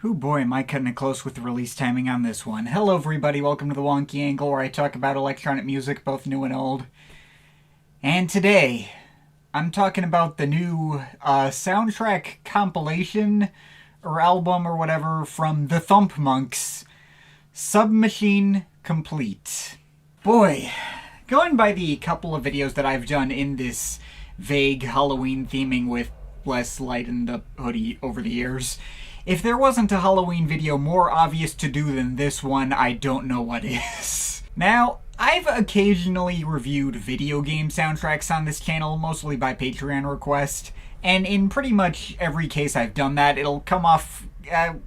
Oh boy, am I cutting it close with the release timing on this one. Hello everybody, welcome to the Wonky Angle, where I talk about electronic music, both new and old. And today, I'm talking about the new soundtrack compilation, or album, or whatever, from the Thumpmonks, Submachine Complete. Boy, going by the couple of videos that I've done in this vague Halloween theming with less light in the hoodie over the years, if there wasn't a Halloween video more obvious to do than this one, I don't know what is. Now, I've occasionally reviewed video game soundtracks on this channel, mostly by Patreon request, and in pretty much every case I've done that, it'll come off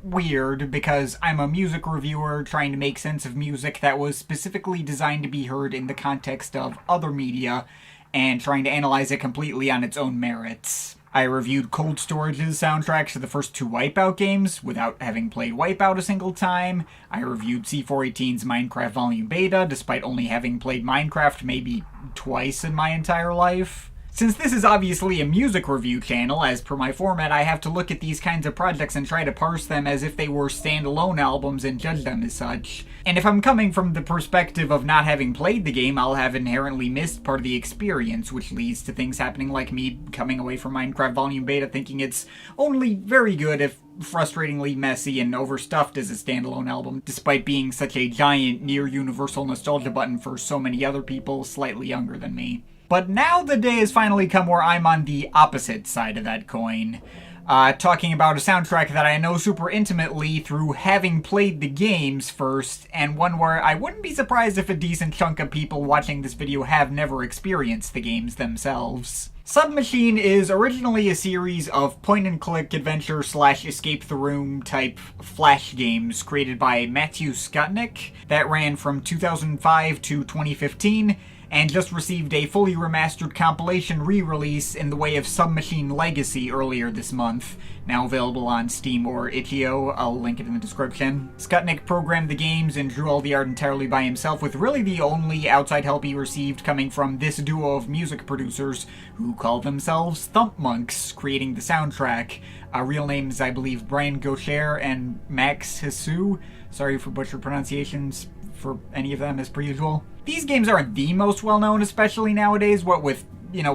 weird because I'm a music reviewer trying to make sense of music that was specifically designed to be heard in the context of other media, and trying to analyze it completely on its own merits. I reviewed Cold Storage's soundtracks to the first two Wipeout games, without having played Wipeout a single time. I reviewed C418's Minecraft Volume Beta, despite only having played Minecraft maybe twice in my entire life. Since this is obviously a music review channel, as per my format, I have to look at these kinds of projects and try to parse them as if they were standalone albums and judge them as such. And if I'm coming from the perspective of not having played the game, I'll have inherently missed part of the experience, which leads to things happening like me coming away from Minecraft Volume Beta thinking it's only very good if frustratingly messy and overstuffed as a standalone album, despite being such a giant, near-universal nostalgia button for so many other people slightly younger than me. But now the day has finally come where I'm on the opposite side of that coin. Talking about a soundtrack that I know super intimately through having played the games first, and one where I wouldn't be surprised if a decent chunk of people watching this video have never experienced the games themselves. Submachine is originally a series of point-and-click adventure / escape-the-room type flash games created by Matthew Skutnik that ran from 2005 to 2015, and just received a fully remastered compilation re-release in the way of Submachine Legacy earlier this month, now available on Steam or itch.io, I'll link it in the description. Skutnik programmed the games and drew all the art entirely by himself, with really the only outside help he received coming from this duo of music producers who call themselves Thumpmonks, creating the soundtrack. Real names, I believe, Brian Gaucher and Max Hisu. Sorry for butchered pronunciations for any of them, as per usual. These games aren't the most well-known, especially nowadays, what with,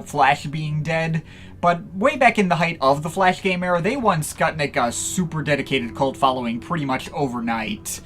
Flash being dead, but way back in the height of the Flash game era, they won Skutnik a super dedicated cult following pretty much overnight.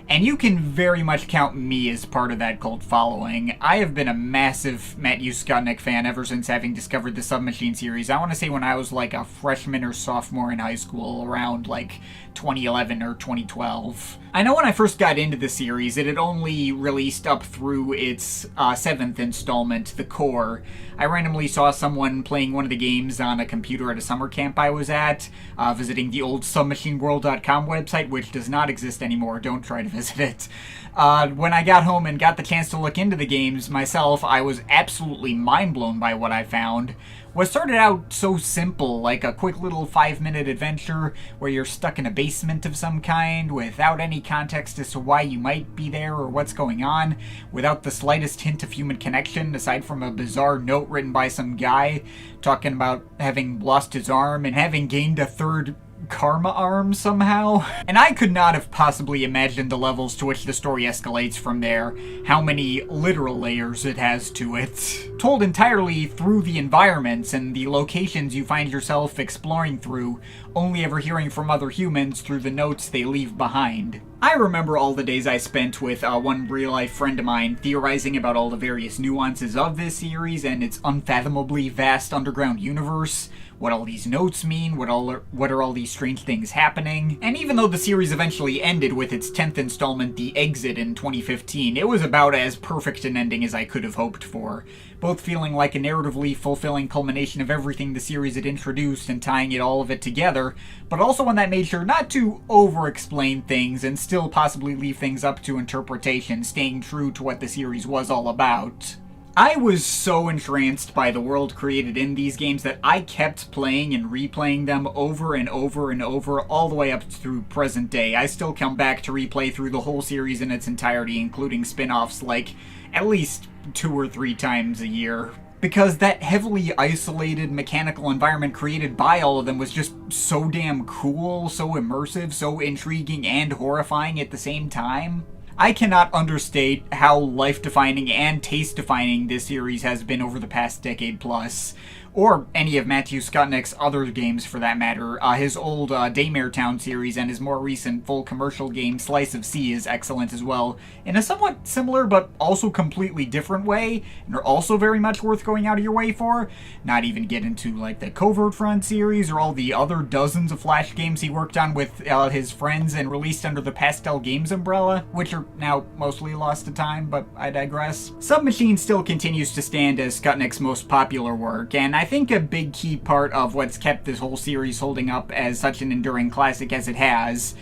And you can very much count me as part of that cult following. I have been a massive Matthew Skutnik fan ever since having discovered the Submachine series. I want to say when I was like a freshman or sophomore in high school, around like 2011 or 2012. I know when I first got into the series, it had only released up through its 7th installment, The Core. I randomly saw someone playing one of the games on a computer at a summer camp I was at, visiting the old submachineworld.com website, which does not exist anymore. Don't try to visit it. When I got home and got the chance to look into the games myself, I was absolutely mind-blown by what I found. What started out so simple, like a quick little 5-minute adventure where you're stuck in a basement of some kind, without any context as to why you might be there or what's going on, without the slightest hint of human connection, aside from a bizarre note written by some guy talking about having lost his arm and having gained a third karma arm somehow. And I could not have possibly imagined the levels to which the story escalates from there, how many literal layers it has to it. Told entirely through the environments and the locations you find yourself exploring through, only ever hearing from other humans through the notes they leave behind. I remember all the days I spent with one real-life friend of mine theorizing about all the various nuances of this series and its unfathomably vast underground universe, what all these notes mean, what are all these strange things happening. And even though the series eventually ended with its 10th installment, The Exit, in 2015, it was about as perfect an ending as I could have hoped for, both feeling like a narratively fulfilling culmination of everything the series had introduced and tying all of it together, but also one that made sure not to over-explain things and still possibly leave things up to interpretation, staying true to what the series was all about. I was so entranced by the world created in these games that I kept playing and replaying them over and over and over all the way up through present day. I still come back to replay through the whole series in its entirety, including spin-offs, like at least 2 or 3 times a year. because that heavily isolated mechanical environment created by all of them was just so damn cool, so immersive, so intriguing, and horrifying at the same time. I cannot understate how life-defining and taste-defining this series has been over the past decade plus. Or any of Matthew Skutnick's other games for that matter. His old Daymare Town series and his more recent full commercial game Slice of Sea is excellent as well, in a somewhat similar but also completely different way, and are also very much worth going out of your way for. Not even get into like the Covert Front series or all the other dozens of Flash games he worked on with his friends and released under the Pastel Games umbrella, which are now mostly lost to time, but I digress. Submachine still continues to stand as Skutnick's most popular work, and I think a big key part of what's kept this whole series holding up as such an enduring classic as it has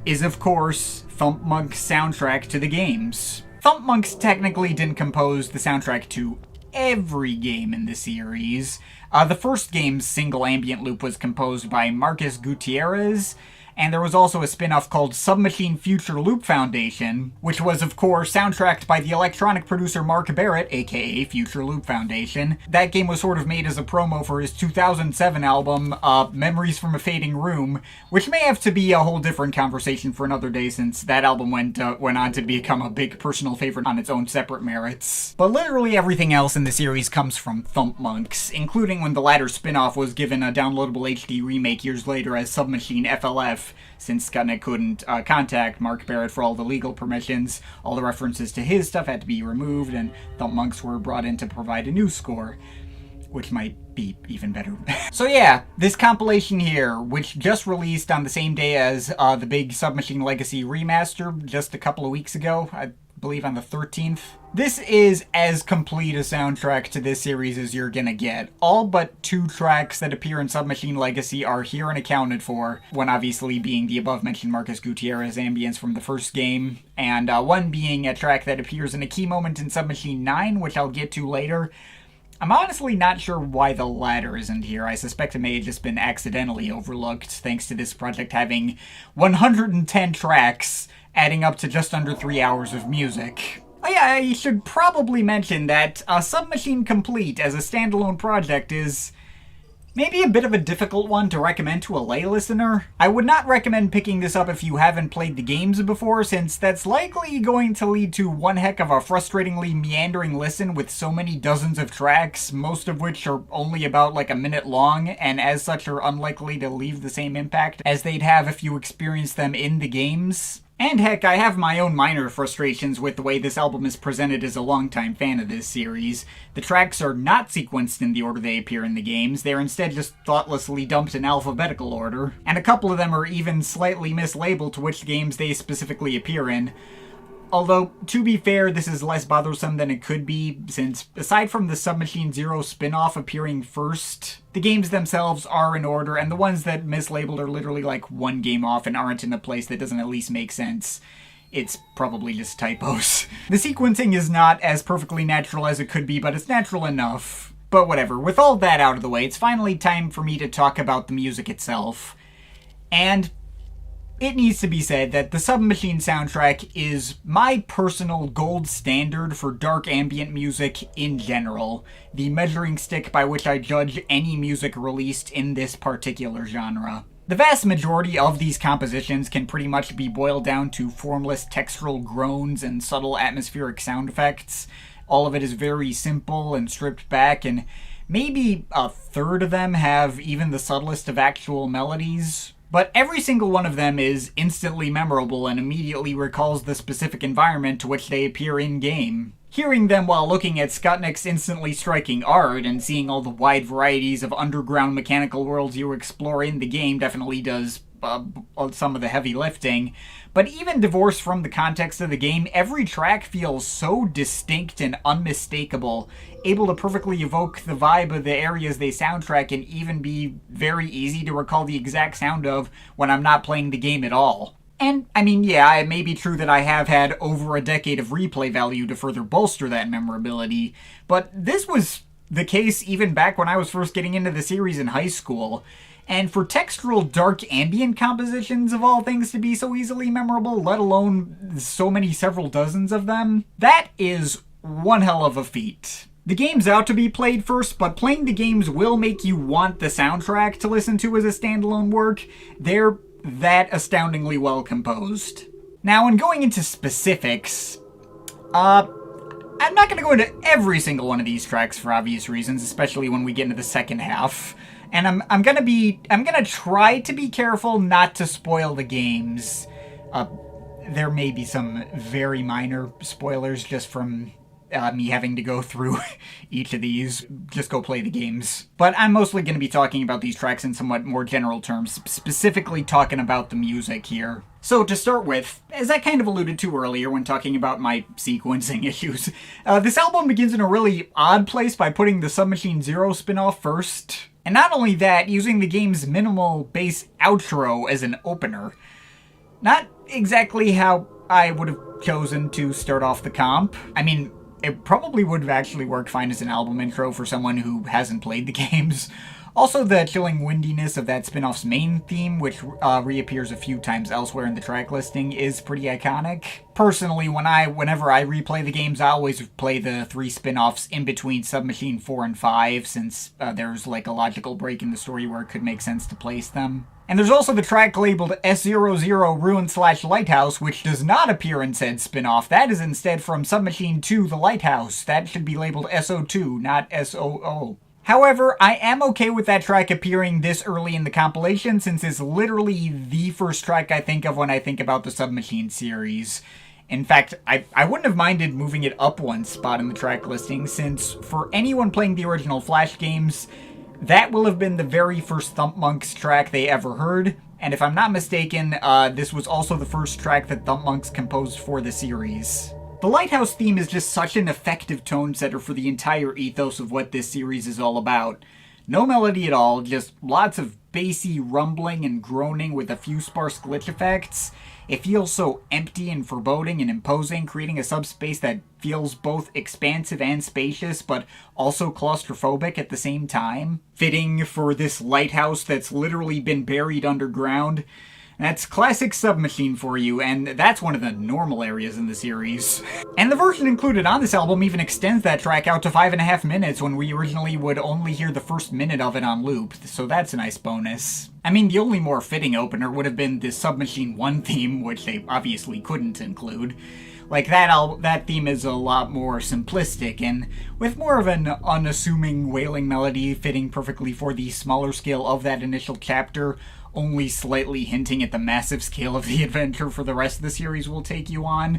is, of course, Thumpmonks' soundtrack to the games. Thumpmonks technically didn't compose the soundtrack to every game in the series. The first game's single ambient loop was composed by Marcus Gutierrez, and there was also a spin-off called Submachine Future Loop Foundation, which was, of course, soundtracked by the electronic producer Mark Barrett, aka Future Loop Foundation. That game was sort of made as a promo for his 2007 album, Memories from a Fading Room, which may have to be a whole different conversation for another day since that album went on to become a big personal favorite on its own separate merits. But literally everything else in the series comes from Thumpmonks, including when the latter spin-off was given a downloadable HD remake years later as Submachine FLF, since Skutnick couldn't contact Mark Barrett for all the legal permissions. All the references to his stuff had to be removed, and Thumpmonks were brought in to provide a new score, which might be even better. So yeah, this compilation here, which just released on the same day as the big Submachine Legacy remaster just a couple of weeks ago, I believe on the 13th. This is as complete a soundtrack to this series as you're gonna get. All but 2 tracks that appear in Submachine Legacy are here and accounted for, one obviously being the above-mentioned Marcus Gutierrez ambience from the first game, and one being a track that appears in a key moment in Submachine 9, which I'll get to later. I'm honestly not sure why the latter isn't here. I suspect it may have just been accidentally overlooked, thanks to this project having 110 tracks, adding up to just under 3 hours of music. Oh yeah, I should probably mention that Submachine Complete as a standalone project is maybe a bit of a difficult one to recommend to a lay listener. I would not recommend picking this up if you haven't played the games before, since that's likely going to lead to one heck of a frustratingly meandering listen with so many dozens of tracks, most of which are only about like a minute long, and as such are unlikely to leave the same impact as they'd have if you experienced them in the games. And heck, I have my own minor frustrations with the way this album is presented as a longtime fan of this series. The tracks are not sequenced in the order they appear in the games, they're instead just thoughtlessly dumped in alphabetical order, and a couple of them are even slightly mislabeled to which games they specifically appear in. Although, to be fair, this is less bothersome than it could be, since aside from the Submachine Zero spin-off appearing first, the games themselves are in order, and the ones that mislabeled are literally like one game off and aren't in a place that doesn't at least make sense. It's probably just typos. The sequencing is not as perfectly natural as it could be, but it's natural enough. But whatever, with all that out of the way, it's finally time for me to talk about the music itself. And it needs to be said that the Submachine soundtrack is my personal gold standard for dark ambient music in general, the measuring stick by which I judge any music released in this particular genre. The vast majority of these compositions can pretty much be boiled down to formless textural groans and subtle atmospheric sound effects. All of it is very simple and stripped back, and maybe a third of them have even the subtlest of actual melodies. But every single one of them is instantly memorable and immediately recalls the specific environment to which they appear in-game. Hearing them while looking at Skutnick's instantly striking art and seeing all the wide varieties of underground mechanical worlds you explore in the game definitely does some of the heavy lifting. But even divorced from the context of the game, every track feels so distinct and unmistakable, able to perfectly evoke the vibe of the areas they soundtrack and even be very easy to recall the exact sound of when I'm not playing the game at all. And, I mean, yeah, it may be true that I have had over a decade of replay value to further bolster that memorability, but this was the case even back when I was first getting into the series in high school. And for textural dark ambient compositions of all things to be so easily memorable, let alone so many several dozens of them, that is one hell of a feat. The game's out to be played first, but playing the games will make you want the soundtrack to listen to as a standalone work. They're that astoundingly well composed. Now, in going into specifics, I'm not going to go into every single one of these tracks for obvious reasons, especially when we get into the second half. And I'm gonna try to be careful not to spoil the games. There may be some very minor spoilers just from me having to go through each of these. Just go play the games. But I'm mostly going to be talking about these tracks in somewhat more general terms, specifically talking about the music here. So to start with, as I kind of alluded to earlier when talking about my sequencing issues, this album begins in a really odd place by putting the Submachine Zero spin-off first. And not only that, using the game's minimal bass outro as an opener. Not exactly how I would have chosen to start off the comp. I mean, it probably would have actually worked fine as an album intro for someone who hasn't played the games. Also, the chilling windiness of that spin-off's main theme, which reappears a few times elsewhere in the track listing, is pretty iconic. Personally, whenever I replay the games, I always play the 3 spin-offs in between Submachine 4 and 5, since there's like a logical break in the story where it could make sense to place them. And there's also the track labeled S00 Ruin/Lighthouse, which does not appear in said spin-off. That is instead from Submachine 2 The Lighthouse. That should be labeled SO2, not SOO. However, I am okay with that track appearing this early in the compilation, since it's literally the first track I think of when I think about the Submachine series. In fact, I wouldn't have minded moving it up one spot in the track listing, since for anyone playing the original Flash games, that will have been the very first Thumpmonks track they ever heard, and if I'm not mistaken, this was also the first track that Thumpmonks composed for the series. The Lighthouse theme is just such an effective tone setter for the entire ethos of what this series is all about. No melody at all, just lots of bassy rumbling and groaning with a few sparse glitch effects. It feels so empty and foreboding and imposing, creating a subspace that feels both expansive and spacious, but also claustrophobic at the same time. Fitting for this lighthouse that's literally been buried underground. That's classic Submachine for you, and that's one of the normal areas in the series. And the version included on this album even extends that track out to 5.5 minutes when we originally would only hear the first minute of it on loop, so that's a nice bonus. I mean, the only more fitting opener would have been the Submachine 1 theme, which they obviously couldn't include. Like, that theme is a lot more simplistic, and with more of an unassuming wailing melody fitting perfectly for the smaller scale of that initial chapter, only slightly hinting at the massive scale of the adventure for the rest of the series will take you on.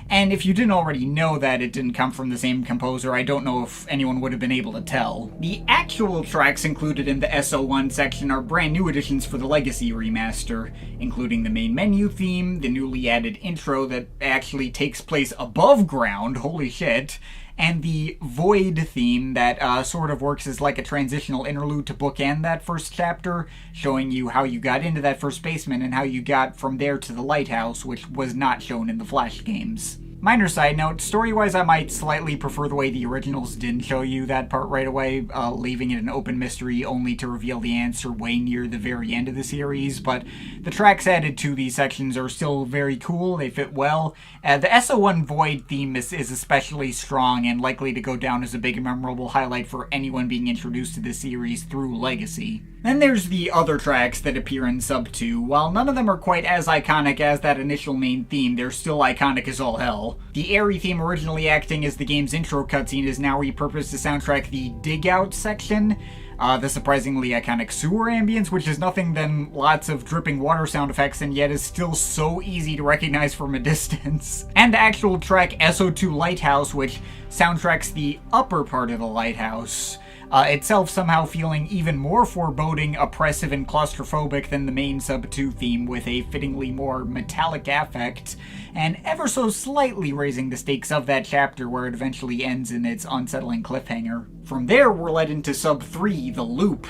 And if you didn't already know that it didn't come from the same composer, I don't know if anyone would have been able to tell. The actual tracks included in the SO1 section are brand new additions for the Legacy remaster, including the main menu theme, the newly added intro that actually takes place above ground, holy shit, and the Void theme that sort of works as like a transitional interlude to bookend that first chapter, showing you how you got into that first basement and how you got from there to the lighthouse, which was not shown in the Flash games. Minor side note, story-wise I might slightly prefer the way the originals didn't show you that part right away, leaving it an open mystery only to reveal the answer way near the very end of the series, but the tracks added to these sections are still very cool, they fit well. The SO1 Void theme is especially strong and likely to go down as a big and memorable highlight for anyone being introduced to this series through Legacy. Then there's the other tracks that appear in Sub 2. While none of them are quite as iconic as that initial main theme, they're still iconic as all hell. The airy theme originally acting as the game's intro cutscene is now repurposed to soundtrack the Dig Out section, the surprisingly iconic sewer ambience, which is nothing than lots of dripping water sound effects and yet is still so easy to recognize from a distance. And the actual track SO2 Lighthouse, which soundtracks the upper part of the lighthouse. Itself somehow feeling even more foreboding, oppressive, and claustrophobic than the main Sub 2 theme, with a fittingly more metallic affect, and ever so slightly raising the stakes of that chapter where it eventually ends in its unsettling cliffhanger. From there, we're led into Sub 3, The Loop.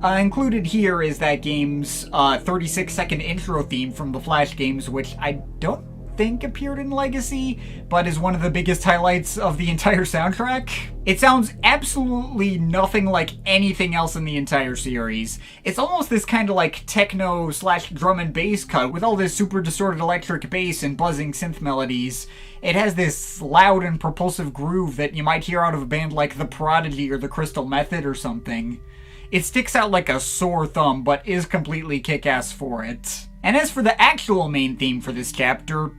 Included here is that game's 36-second intro theme from the Flash games, which I don't think appeared in Legacy, but is one of the biggest highlights of the entire soundtrack. It sounds absolutely nothing like anything else in the entire series. It's almost this kind of like techno / drum and bass cut with all this super distorted electric bass and buzzing synth melodies. It has this loud and propulsive groove that you might hear out of a band like The Prodigy or The Crystal Method or something. It sticks out like a sore thumb, but is completely kick-ass for it. And as for the actual main theme for this chapter,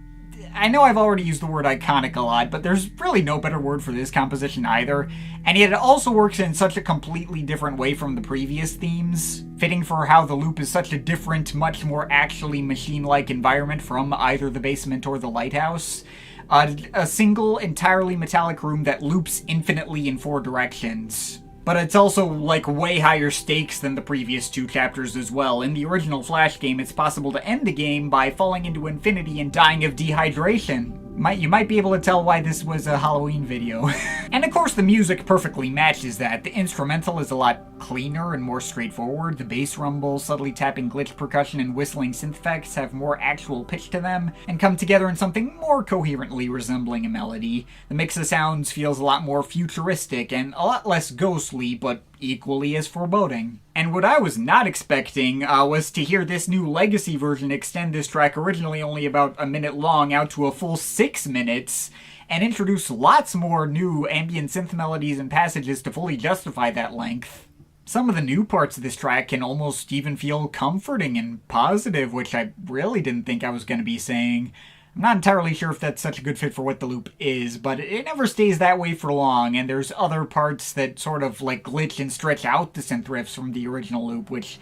I know I've already used the word iconic a lot, but there's really no better word for this composition either, and yet it also works in such a completely different way from the previous themes, fitting for how the loop is such a different, much more actually machine-like environment from either the basement or the lighthouse. A single, entirely metallic room that loops infinitely in 4 directions. But it's also, like, way higher stakes than the previous 2 chapters as well. In the original Flash game, it's possible to end the game by falling into infinity and dying of dehydration. You might be able to tell why this was a Halloween video. And of course the music perfectly matches that. The instrumental is a lot cleaner and more straightforward. The bass rumble, subtly tapping glitch percussion, and whistling synth effects have more actual pitch to them, and come together in something more coherently resembling a melody. The mix of sounds feels a lot more futuristic and a lot less ghostly, but equally as foreboding. And what I was not expecting was to hear this new Legacy version extend this track, originally only about a minute long, out to a full 6 minutes, and introduce lots more new ambient synth melodies and passages to fully justify that length. Some of the new parts of this track can almost even feel comforting and positive, which I really didn't think I was going to be saying. I'm not entirely sure if that's such a good fit for what the loop is, but it never stays that way for long, and there's other parts that sort of like glitch and stretch out the synth riffs from the original loop, which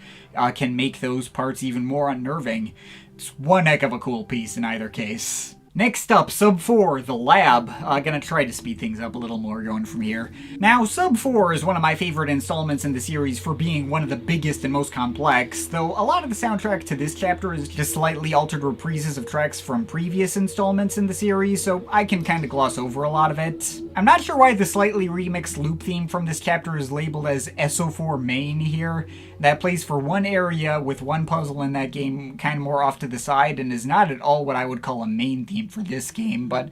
can make those parts even more unnerving. It's one heck of a cool piece in either case. Next up, Sub 4, The Lab. Gonna try to speed things up a little more going from here. Now, Sub 4 is one of my favorite installments in the series for being one of the biggest and most complex, though a lot of the soundtrack to this chapter is just slightly altered reprises of tracks from previous installments in the series, so I can kinda gloss over a lot of it. I'm not sure why the slightly remixed loop theme from this chapter is labeled as SO4 Main here. That plays for one area with one puzzle in that game kinda more off to the side, and is not at all what I would call a main theme for this game, but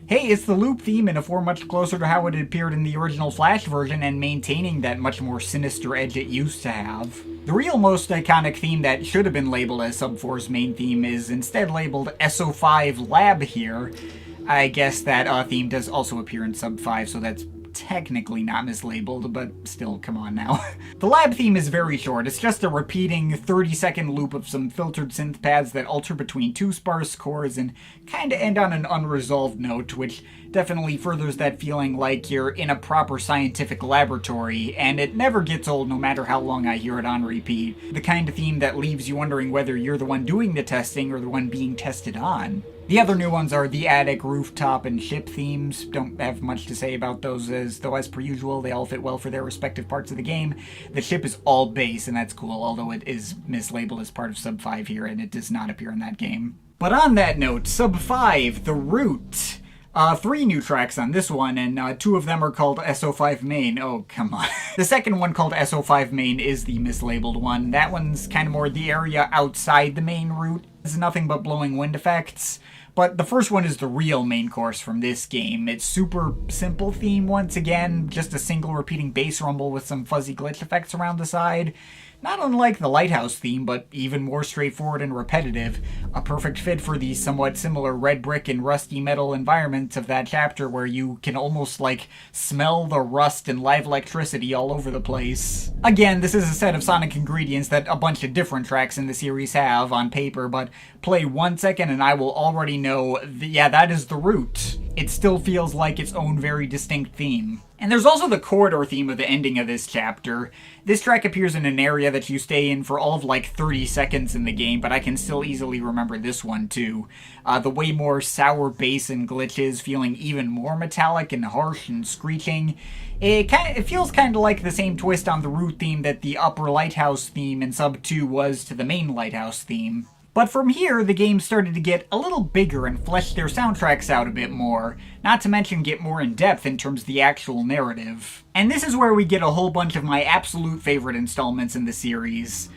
hey, it's the loop theme in a form much closer to how it appeared in the original Flash version, and maintaining that much more sinister edge it used to have. The real most iconic theme that should have been labeled as Sub 4's main theme is instead labeled SO5 Lab here. I guess that theme does also appear in Sub 5, so that's technically not mislabeled, but still, come on now. The lab theme is very short. It's just a repeating 30-second loop of some filtered synth pads that alter between 2 sparse chords and kinda end on an unresolved note, which definitely furthers that feeling like you're in a proper scientific laboratory, and it never gets old no matter how long I hear it on repeat. The kind of theme that leaves you wondering whether you're the one doing the testing or the one being tested on. The other new ones are the attic, rooftop, and ship themes. Don't have much to say about those, though as per usual, they all fit well for their respective parts of the game. The ship is all bass, and that's cool, although it is mislabeled as part of Sub 5 here, and it does not appear in that game. But on that note, Sub 5, The Root. 3 new tracks on this one, and 2 of them are called SO5 Main. Oh, come on. The second one, called SO5 Main, is the mislabeled one. That one's kind of more the area outside the main route. It's nothing but blowing wind effects. But the first one is the real main course from this game. It's super simple theme once again, just a single repeating bass rumble with some fuzzy glitch effects around the side. Not unlike the Lighthouse theme, but even more straightforward and repetitive. A perfect fit for the somewhat similar red brick and rusty metal environment of that chapter where you can almost, like, smell the rust and live electricity all over the place. Again, this is a set of sonic ingredients that a bunch of different tracks in the series have on paper, but play 1 second and I will already know, yeah, that is the root. It still feels like its own very distinct theme. And there's also the corridor theme of the ending of this chapter. This track appears in an area that you stay in for all of like 30 seconds in the game, but I can still easily remember this one too. The way more sour bass and glitches, feeling even more metallic and harsh and screeching. It feels kind of like the same twist on the root theme that the Upper Lighthouse theme in Sub 2 was to the main Lighthouse theme. But from here, the game started to get a little bigger and flesh their soundtracks out a bit more, not to mention get more in-depth in terms of the actual narrative. And this is where we get a whole bunch of my absolute favorite installments in the series.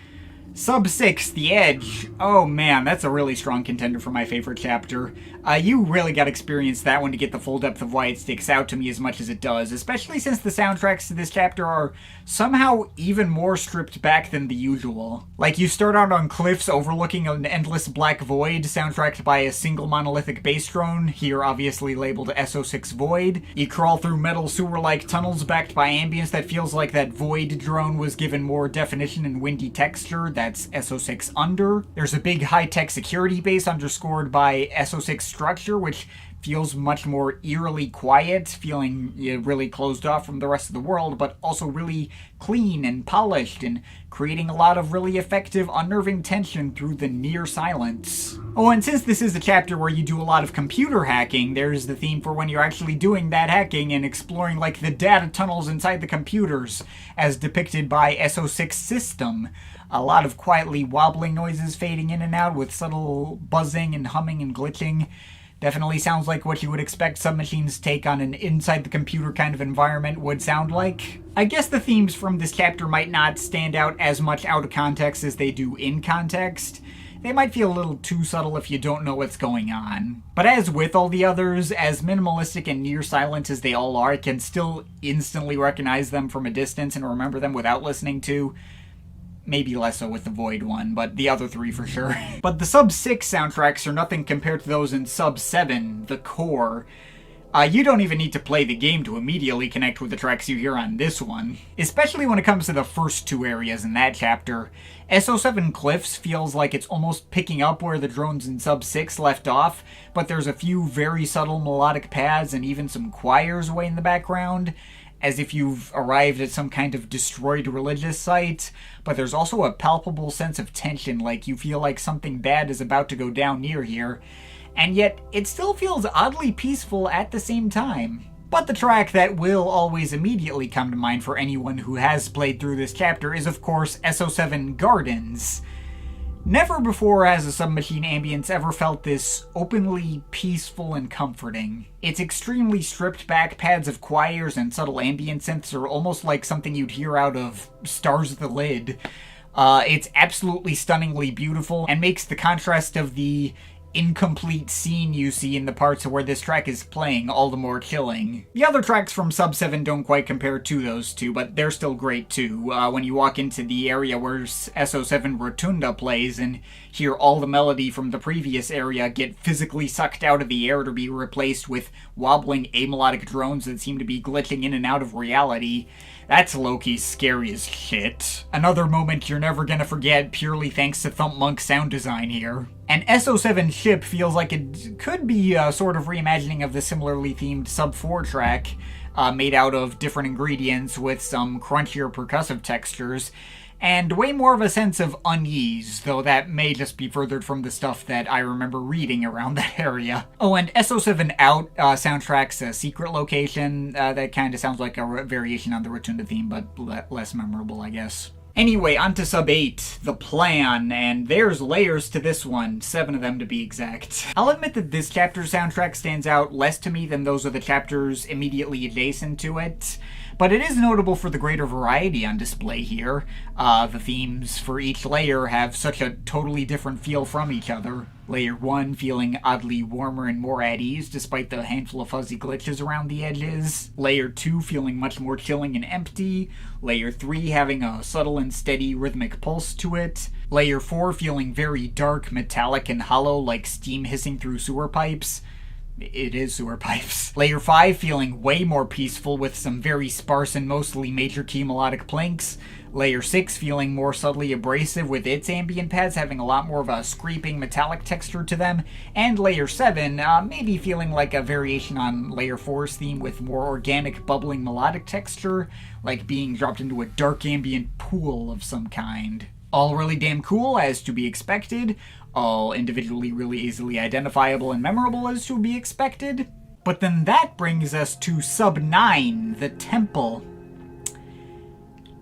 Sub 6, The Edge. Oh man, that's a really strong contender for my favorite chapter. You really gotta experience that one to get the full depth of why it sticks out to me as much as it does, especially since the soundtracks to this chapter are somehow even more stripped back than the usual. Like, you start out on cliffs overlooking an endless black void, soundtracked by a single monolithic bass drone, here obviously labeled SO6 Void. You crawl through metal sewer-like tunnels backed by ambience that feels like that Void drone was given more definition and windy texture. That's SO6 Under. There's a big high-tech security base underscored by SO6 Structure, which feels much more eerily quiet, feeling really closed off from the rest of the world, but also really clean and polished, and creating a lot of really effective, unnerving tension through the near silence. Oh, and since this is a chapter where you do a lot of computer hacking, there's the theme for when you're actually doing that hacking and exploring, like, the data tunnels inside the computers, as depicted by SO6 System. A lot of quietly wobbling noises fading in and out with subtle buzzing and humming and glitching. Definitely sounds like what you would expect Submachine's take on an inside-the-computer kind of environment would sound like. I guess the themes from this chapter might not stand out as much out of context as they do in context. They might feel a little too subtle if you don't know what's going on. But as with all the others, as minimalistic and near silent as they all are, I can still instantly recognize them from a distance and remember them without listening to. Maybe less so with the Void one, but the other three for sure. But the Sub 6 soundtracks are nothing compared to those in Sub 7, the core. You don't even need to play the game to immediately connect with the tracks you hear on this one. Especially when it comes to the first two areas in that chapter. SO7 Cliffs feels like it's almost picking up where the drones in Sub 6 left off, but there's a few very subtle melodic pads and even some choirs way in the background, as if you've arrived at some kind of destroyed religious site, but there's also a palpable sense of tension, like you feel like something bad is about to go down near here, and yet it still feels oddly peaceful at the same time. But the track that will always immediately come to mind for anyone who has played through this chapter is, of course, SO7 Gardens. Never before has a Submachine ambience ever felt this openly peaceful and comforting. Its extremely stripped back pads of choirs and subtle ambient synths are almost like something you'd hear out of Stars the Lid. It's absolutely stunningly beautiful and makes the contrast of the incomplete scene you see in the parts where this track is playing all the more chilling. The other tracks from Sub 7 don't quite compare to those two, but they're still great too. When you walk into the area where SO7 Rotunda plays and hear all the melody from the previous area get physically sucked out of the air to be replaced with wobbling amelodic drones that seem to be glitching in and out of reality, that's low-key scary as shit. Another moment you're never gonna forget purely thanks to Thumpmonks sound design here. And SO7 Ship feels like it could be a sort of reimagining of the similarly themed Sub 4 track, made out of different ingredients with some crunchier percussive textures, and way more of a sense of unease, though that may just be furthered from the stuff that I remember reading around that area. Oh, and SO7 Out soundtrack's a secret location that kind of sounds like a variation on the Rotunda theme, but less memorable, I guess. Anyway, on to Sub 8, The Plan, and there's layers to this one, 7 of them to be exact. I'll admit that this chapter's soundtrack stands out less to me than those of the chapters immediately adjacent to it, but it is notable for the greater variety on display here. The themes for each layer have such a totally different feel from each other. Layer 1 feeling oddly warmer and more at ease despite the handful of fuzzy glitches around the edges. Layer 2 feeling much more chilling and empty. Layer 3 having a subtle and steady rhythmic pulse to it. Layer 4 feeling very dark, metallic, and hollow like steam hissing through sewer pipes. It is sewer pipes. Layer 5 feeling way more peaceful with some very sparse and mostly major key melodic plinks. Layer 6 feeling more subtly abrasive with its ambient pads having a lot more of a scraping metallic texture to them. And Layer 7 maybe feeling like a variation on Layer 4's theme with more organic bubbling melodic texture, like being dropped into a dark ambient pool of some kind. All really damn cool, as to be expected. All individually really easily identifiable and memorable, as to be expected. But then that brings us to Sub 9, The Temple.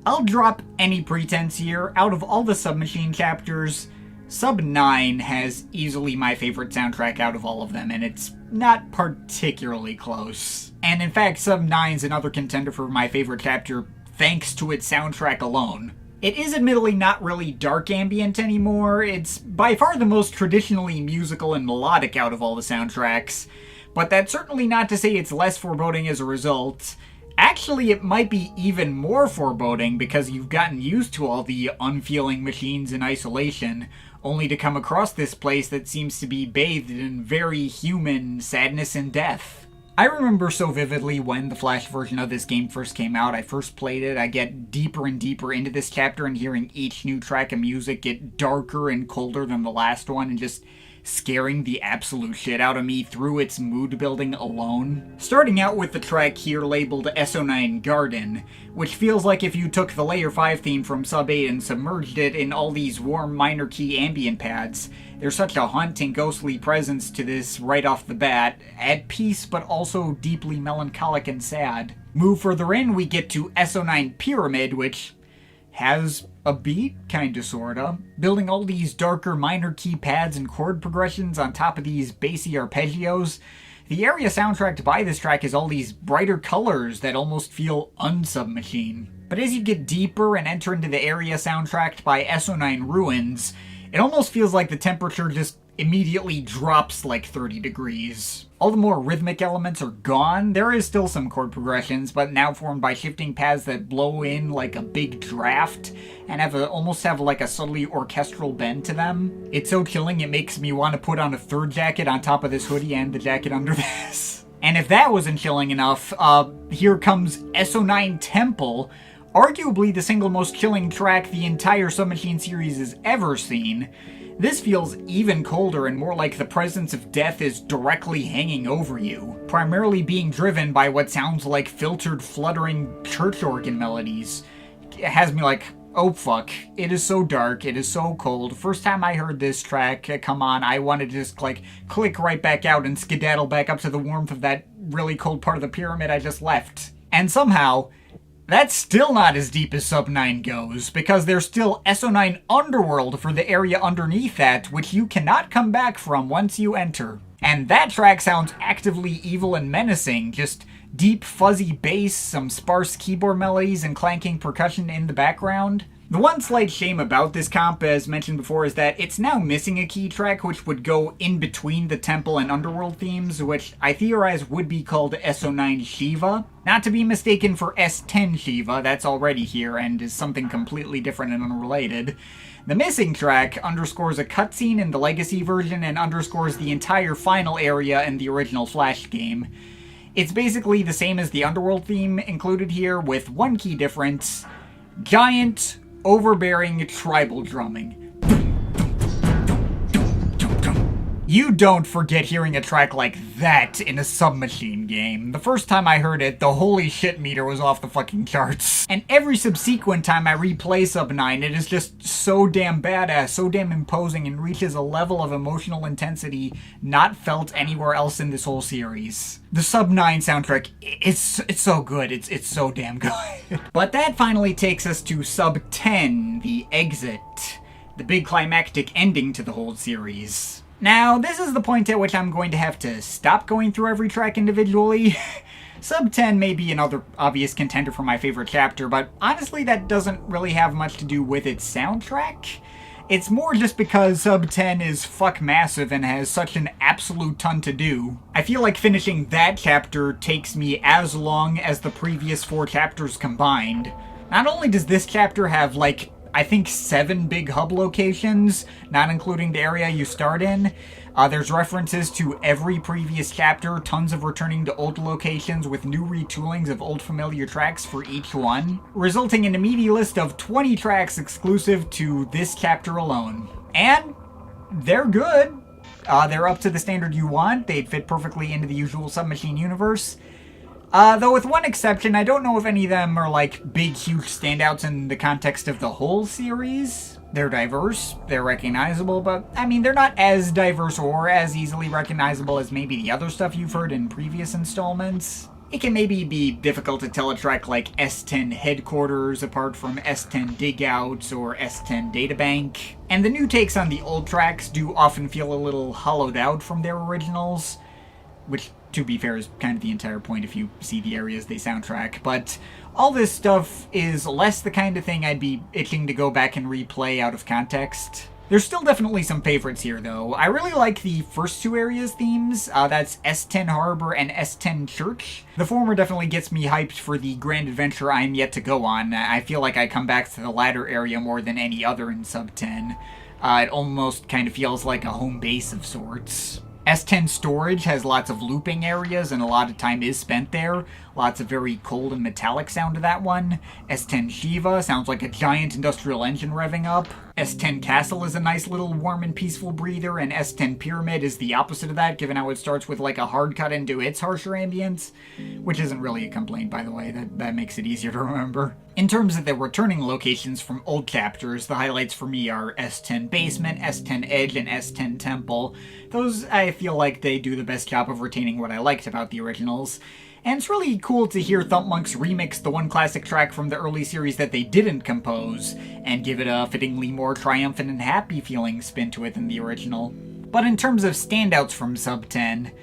I'll drop any pretense here. Out of all the Submachine chapters, Sub 9 has easily my favorite soundtrack out of all of them, and it's not particularly close. And in fact, Sub 9's another contender for my favorite chapter thanks to its soundtrack alone. It is admittedly not really dark ambient anymore. It's by far the most traditionally musical and melodic out of all the soundtracks, but that's certainly not to say it's less foreboding as a result. Actually, it might be even more foreboding because you've gotten used to all the unfeeling machines in isolation, only to come across this place that seems to be bathed in very human sadness and death. I remember so vividly when the Flash version of this game first came out. I first played it, I get deeper and deeper into this chapter and hearing each new track of music get darker and colder than the last one and just scaring the absolute shit out of me through its mood building alone. Starting out with the track here labeled SO9 Garden, which feels like if you took the Layer 5 theme from Sub 8 and submerged it in all these warm minor key ambient pads. There's such a haunting, ghostly presence to this right off the bat, at peace but also deeply melancholic and sad. Move further in, we get to SO9 Pyramid, which has a beat, kinda sorta, building all these darker minor key pads and chord progressions on top of these bassy arpeggios. The area soundtracked by this track is all these brighter colors that almost feel unsubmachine. But as you get deeper and enter into the area soundtracked by SO9 Ruins, it almost feels like the temperature just immediately drops like 30 degrees. All the more rhythmic elements are gone. There is still some chord progressions, but now formed by shifting paths that blow in like a big draft and almost have like a subtly orchestral bend to them. It's so chilling it makes me want to put on a third jacket on top of this hoodie and the jacket under this. And if that wasn't chilling enough, here comes SO9 Temple, arguably the single most chilling track the entire Submachine series has ever seen. This feels even colder and more like the presence of death is directly hanging over you, primarily being driven by what sounds like filtered, fluttering church organ melodies. It has me like, oh fuck, it is so dark, it is so cold. First time I heard this track, come on, I wanted to just like click right back out and skedaddle back up to the warmth of that really cold part of the pyramid I just left. And somehow, that's still not as deep as Sub 9 goes, because there's still SO9 Underworld for the area underneath that, which you cannot come back from once you enter. And that track sounds actively evil and menacing, just deep fuzzy bass, some sparse keyboard melodies, and clanking percussion in the background. The one slight shame about this comp, as mentioned before, is that it's now missing a key track which would go in between the Temple and Underworld themes, which I theorize would be called SO9 Shiva. Not to be mistaken for S10 Shiva, that's already here and is something completely different and unrelated. The missing track underscores a cutscene in the Legacy version and underscores the entire final area in the original Flash game. It's basically the same as the Underworld theme included here, with one key difference: giant, overbearing tribal drumming. You don't forget hearing a track like that in a Submachine game. The first time I heard it, the holy shit meter was off the fucking charts. And every subsequent time I replay Sub 9, it is just so damn badass, so damn imposing, and reaches a level of emotional intensity not felt anywhere else in this whole series. The Sub 9 soundtrack, it's so good, it's so damn good. But that finally takes us to Sub 10, the exit, the big climactic ending to the whole series. Now, this is the point at which I'm going to have to stop going through every track individually. Sub 10 may be another obvious contender for my favorite chapter, but honestly that doesn't really have much to do with its soundtrack. It's more just because Sub 10 is fuck massive and has such an absolute ton to do. I feel like finishing that chapter takes me as long as the previous 4 chapters combined. Not only does this chapter have, like, I think 7 big hub locations, not including the area you start in. There's references to every previous chapter, tons of returning to old locations with new retoolings of old familiar tracks for each one, resulting in a meaty list of 20 tracks exclusive to this chapter alone. And they're good. They're up to the standard you want. They'd fit perfectly into the usual Submachine universe. Though with one exception, I don't know if any of them are like big, huge standouts in the context of the whole series. They're diverse, they're recognizable, but I mean, they're not as diverse or as easily recognizable as maybe the other stuff you've heard in previous installments. It can maybe be difficult to tell a track like S10 Headquarters apart from S10 Digouts or S10 Databank. And the new takes on the old tracks do often feel a little hollowed out from their originals. which, to be fair, is kind of the entire point if you see the areas they soundtrack. But all this stuff is less the kind of thing I'd be itching to go back and replay out of context. There's still definitely some favorites here, though. I really like the first two areas' themes. That's S10 Harbor and S10 Church. The former definitely gets me hyped for the grand adventure I'm yet to go on. I feel like I come back to the latter area more than any other in Sub 10. It almost kind of feels like a home base of sorts. S10 Storage has lots of looping areas, and a lot of time is spent there. Lots of very cold and metallic sound to that one. S10 Shiva sounds like a giant industrial engine revving up. S10 Castle is a nice little warm and peaceful breather, and S10 Pyramid is the opposite of that, given how it starts with like a hard cut into its harsher ambience. Which isn't really a complaint, by the way, that makes it easier to remember. In terms of the returning locations from old chapters, the highlights for me are S10 Basement, S10 Edge, and S10 Temple. Those, I feel like they do the best job of retaining what I liked about the originals. And it's really cool to hear Thumpmonks remix the one classic track from the early series that they didn't compose, and give it a fittingly more triumphant and happy feeling spin to it than the original. But in terms of standouts from Sub 10,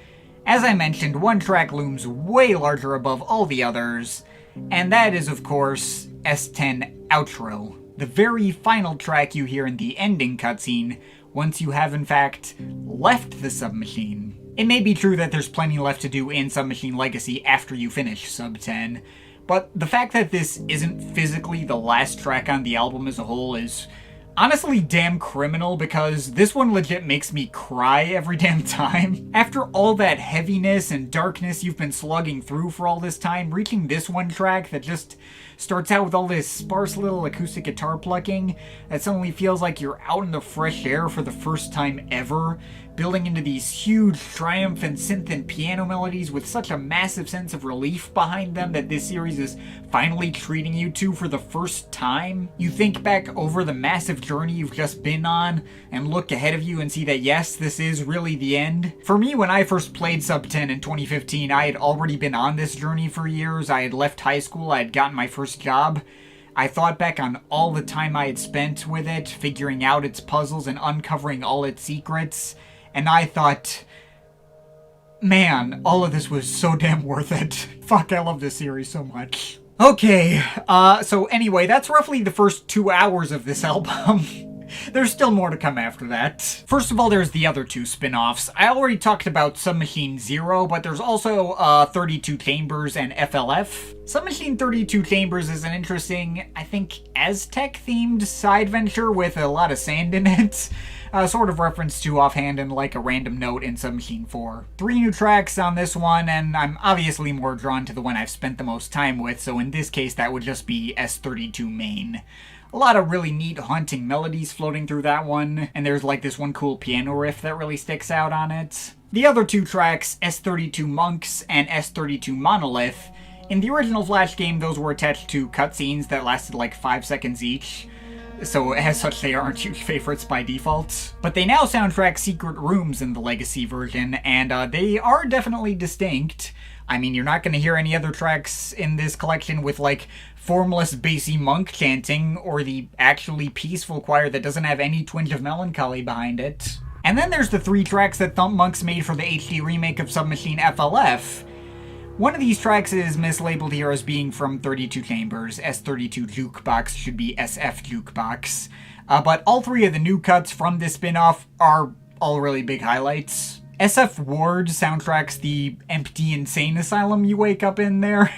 as I mentioned, one track looms way larger above all the others, and that is, of course, S10 Outro, the very final track you hear in the ending cutscene once you have, in fact, left the submachine. It may be true that there's plenty left to do in Submachine Legacy after you finish Sub 10, but the fact that this isn't physically the last track on the album as a whole is honestly damn criminal, because this one legit makes me cry every damn time. After all that heaviness and darkness you've been slugging through for all this time, reaching this one track that just starts out with all this sparse little acoustic guitar plucking that suddenly feels like you're out in the fresh air for the first time ever, building into these huge triumphant synth and piano melodies with such a massive sense of relief behind them that this series is finally treating you to for the first time. You think back over the massive journey you've just been on and look ahead of you and see that yes, this is really the end. For me, when I first played Sub 10 in 2015, I had already been on this journey for years. I had left high school, I had gotten my first job. I thought back on all the time I had spent with it, figuring out its puzzles and uncovering all its secrets. And I thought, man, all of this was so damn worth it. Fuck, I love this series so much. Okay, so anyway, that's roughly the first 2 hours of this album. There's still more to come after that. First of all, there's the other two spin-offs. I already talked about Submachine Zero, but there's also 32 Chambers and FLF. Submachine 32 Chambers is an interesting, I think, Aztec-themed side venture with a lot of sand in it. Sort of reference to offhand and like a random note in Submachine 4. 3 new tracks on this one, and I'm obviously more drawn to the one I've spent the most time with, so in this case that would just be S32 Main. A lot of really neat haunting melodies floating through that one, and there's like this one cool piano riff that really sticks out on it. The other two tracks, S32 Monks and S32 Monolith, in the original Flash game those were attached to cutscenes that lasted like 5 seconds each, so as such they aren't huge favorites by default. But they now soundtrack secret rooms in the Legacy version, and they are definitely distinct. I mean, you're not going to hear any other tracks in this collection with like formless bassy monk chanting, or the actually peaceful choir that doesn't have any twinge of melancholy behind it. And then there's the 3 tracks that Thumpmonks made for the HD remake of Submachine FLF. One of these tracks is mislabeled here as being from 32 Chambers. S32 Jukebox should be SF Jukebox. But all 3 of the new cuts from this spin-off are all really big highlights. SF Ward soundtracks the empty insane asylum you wake up in there.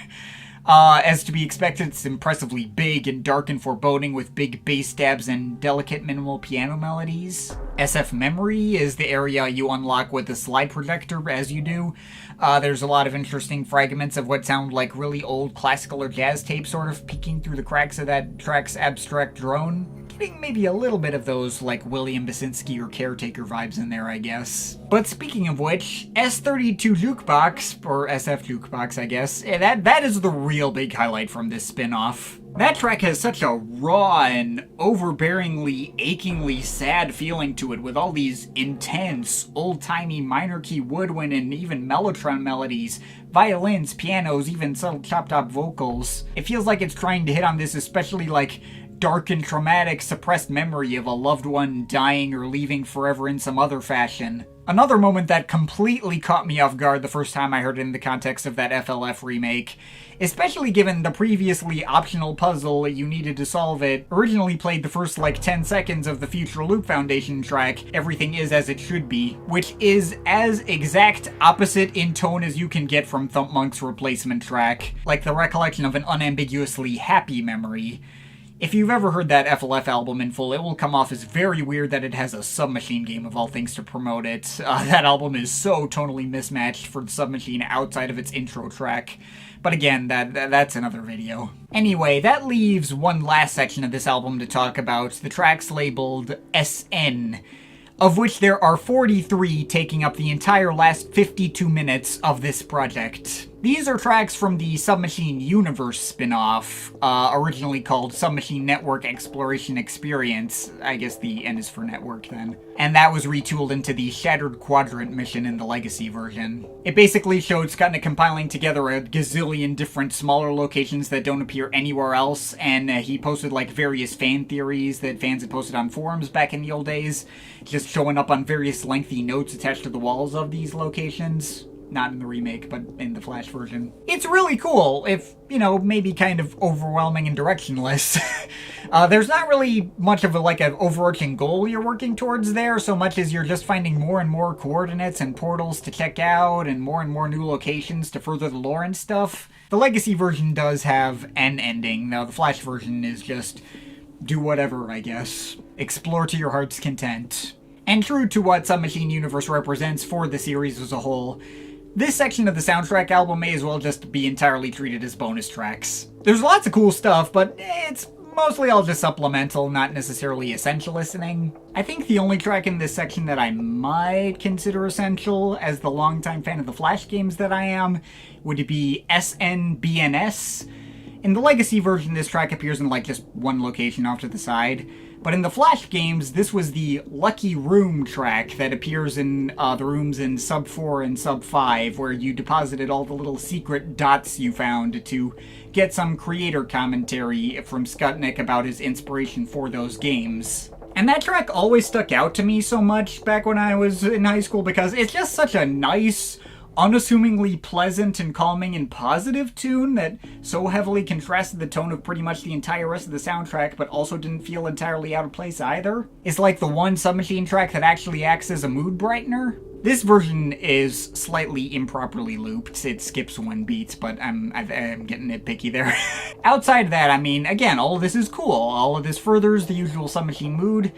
As to be expected, it's impressively big and dark and foreboding with big bass stabs and delicate minimal piano melodies. SF Memory is the area you unlock with the slide projector as you do. There's a lot of interesting fragments of what sound like really old classical or jazz tape sort of peeking through the cracks of that track's abstract drone. Getting maybe a little bit of those like William Basinski or Caretaker vibes in there, I guess. But speaking of which, S32 Jukebox, or SF Jukebox I guess, that is the real big highlight from this spin-off. That track has such a raw and overbearingly, achingly sad feeling to it, with all these intense, old-timey minor key woodwind and even mellotron melodies, violins, pianos, even subtle chopped-up vocals. It feels like it's trying to hit on this especially like dark and traumatic suppressed memory of a loved one dying or leaving forever in some other fashion. Another moment that completely caught me off guard the first time I heard it in the context of that FLF remake, especially given the previously optional puzzle you needed to solve it originally played the first 10 seconds of the Future Loop Foundation track, Everything Is As It Should Be, which is as exact opposite in tone as you can get from Thumpmonks' replacement track, like the recollection of an unambiguously happy memory. If you've ever heard that FLF album in full, it will come off as very weird that it has a Submachine game of all things to promote it. That album is so tonally mismatched for the Submachine outside of its intro track. But again, that's another video. Anyway, that leaves one last section of this album to talk about, the tracks labeled SN, of which there are 43 taking up the entire last 52 minutes of this project. These are tracks from the Submachine Universe spin-off, originally called Submachine Network Exploration Experience. I guess the N is for network then. And that was retooled into the Shattered Quadrant mission in the Legacy version. It basically showed Skutnik compiling together a gazillion different smaller locations that don't appear anywhere else, and he posted various fan theories that fans had posted on forums back in the old days, just showing up on various lengthy notes attached to the walls of these locations. Not in the remake, but in the Flash version. It's really cool, if, maybe kind of overwhelming and directionless. There's not really much of an overarching goal you're working towards there, so much as you're just finding more and more coordinates and portals to check out, and more new locations to further the lore and stuff. The Legacy version does have an ending, though the Flash version is just do whatever, I guess. Explore to your heart's content. And true to what Submachine Universe represents for the series as a whole, this section of the soundtrack album may as well just be entirely treated as bonus tracks. There's lots of cool stuff, but it's mostly all just supplemental, not necessarily essential listening. I think the only track in this section that I might consider essential, as the longtime fan of the Flash games that I am, would be SNBNS. In the Legacy version, this track appears in just one location off to the side. But in the Flash games, this was the Lucky Room track that appears in the rooms in Sub 4 and Sub 5, where you deposited all the little secret dots you found to get some creator commentary from Skutnik about his inspiration for those games. And that track always stuck out to me so much back when I was in high school because it's just such a nice, unassumingly pleasant and calming and positive tune that so heavily contrasted the tone of pretty much the entire rest of the soundtrack, but also didn't feel entirely out of place either. It's like the one Submachine track that actually acts as a mood brightener. This version is slightly improperly looped. It skips one beat, but I'm getting nitpicky there. Outside of that, again, all of this is cool. All of this furthers the usual Submachine mood.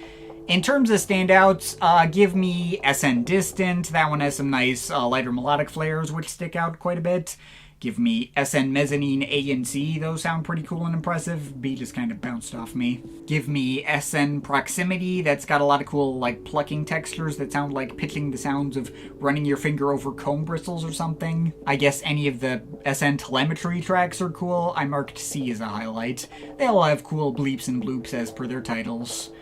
In terms of standouts, give me SN Distant. That one has some nice lighter melodic flares, which stick out quite a bit. Give me SN Mezzanine A and C. Those sound pretty cool and impressive. B just kind of bounced off me. Give me SN Proximity. That's got a lot of cool, plucking textures that sound like pitching the sounds of running your finger over comb bristles or something. I guess any of the SN Telemetry tracks are cool. I marked C as a highlight. They all have cool bleeps and bloops as per their titles,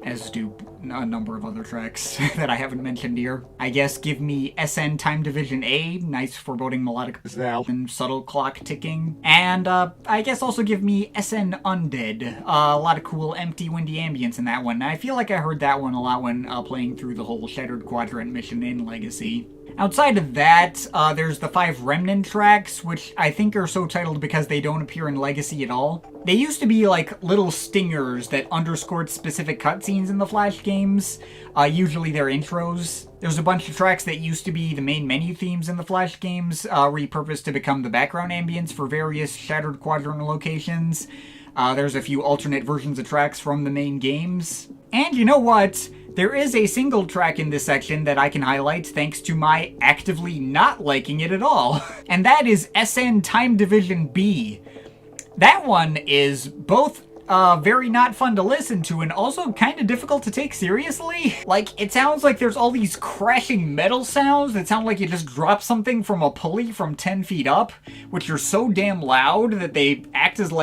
as do a number of other tracks that I haven't mentioned here. I guess give me SN Time Division A, nice foreboding melodic and subtle clock ticking. And I guess also give me SN Undead, a lot of cool empty windy ambience in that one. I feel like I heard that one a lot when playing through the whole Shattered Quadrant mission in Legacy. Outside of that, there's the 5 Remnant tracks, which I think are so titled because they don't appear in Legacy at all. They used to be little stingers that underscored specific cutscenes in the Flash games, usually their intros. There's a bunch of tracks that used to be the main menu themes in the Flash games, repurposed to become the background ambience for various Shattered Quadrant locations. There's a few alternate versions of tracks from the main games. And you know what? There is a single track in this section that I can highlight thanks to my actively not liking it at all. And that is SN Time Division B. That one is both very not fun to listen to and also kind of difficult to take seriously. It sounds like there's all these crashing metal sounds that sound like you just dropped something from a pulley from 10 feet up, which are so damn loud that they act as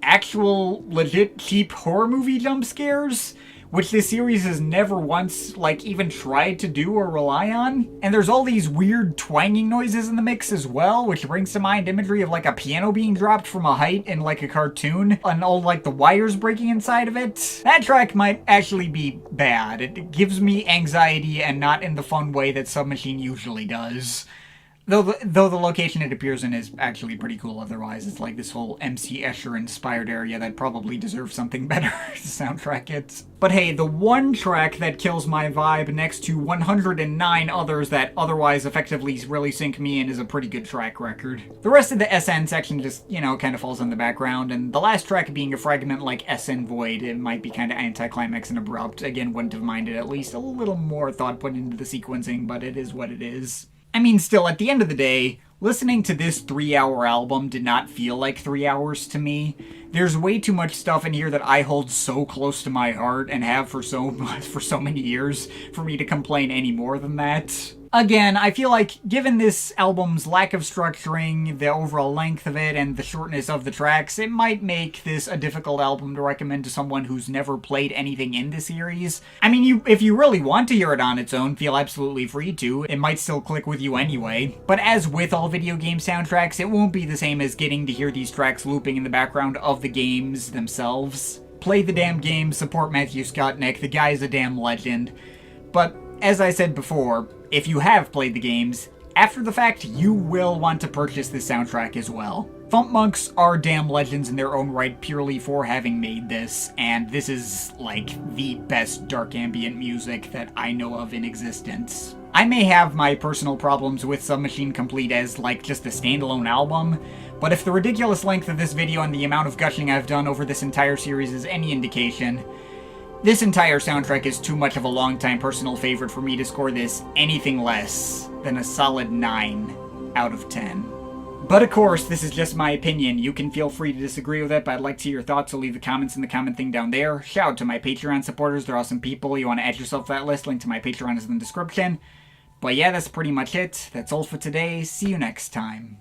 actual legit cheap horror movie jump scares, which this series has never once, like, even tried to do or rely on. And there's all these weird twanging noises in the mix as well, which brings to mind imagery of, like, a piano being dropped from a height in, like, a cartoon, and all, like, the wires breaking inside of it. That track might actually be bad. It gives me anxiety, and not in the fun way that Submachine usually does. Though the location it appears in is actually pretty cool otherwise. It's like this whole MC Escher-inspired area that probably deserves something better to soundtrack it. But hey, the one track that kills my vibe next to 109 others that otherwise effectively really sink me in is a pretty good track record. The rest of the SN section just, you know, kind of falls in the background, and the last track being a fragment like SN Void, it might be kind of anticlimax and abrupt. Again, wouldn't have minded at least a little more thought put into the sequencing, but it is what it is. I mean, still, at the end of the day, listening to this 3-hour album did not feel like 3 hours to me. There's way too much stuff in here that I hold so close to my heart and have for so many years for me to complain any more than that. Again, I feel like, given this album's lack of structuring, the overall length of it, and the shortness of the tracks, it might make this a difficult album to recommend to someone who's never played anything in the series. I mean, if you really want to hear it on its own, feel absolutely free to. It might still click with you anyway. But as with all video game soundtracks, it won't be the same as getting to hear these tracks looping in the background of the games themselves. Play the damn game, support Matthew Skotnick, the guy's a damn legend. But, as I said before, if you have played the games, after the fact, you will want to purchase this soundtrack as well. Thumpmonks are damn legends in their own right purely for having made this, and this is, like, the best dark ambient music that I know of in existence. I may have my personal problems with Submachine Complete as, like, just a standalone album, but if the ridiculous length of this video and the amount of gushing I've done over this entire series is any indication, this entire soundtrack is too much of a longtime personal favorite for me to score this anything less than a solid 9 out of 10. But of course, this is just my opinion. You can feel free to disagree with it, but I'd like to hear your thoughts, so leave the comments in the comment thing down there. Shout out to my Patreon supporters, they're awesome people. You want to add yourself to that list, link to my Patreon is in the description. But yeah, that's pretty much it. That's all for today. See you next time.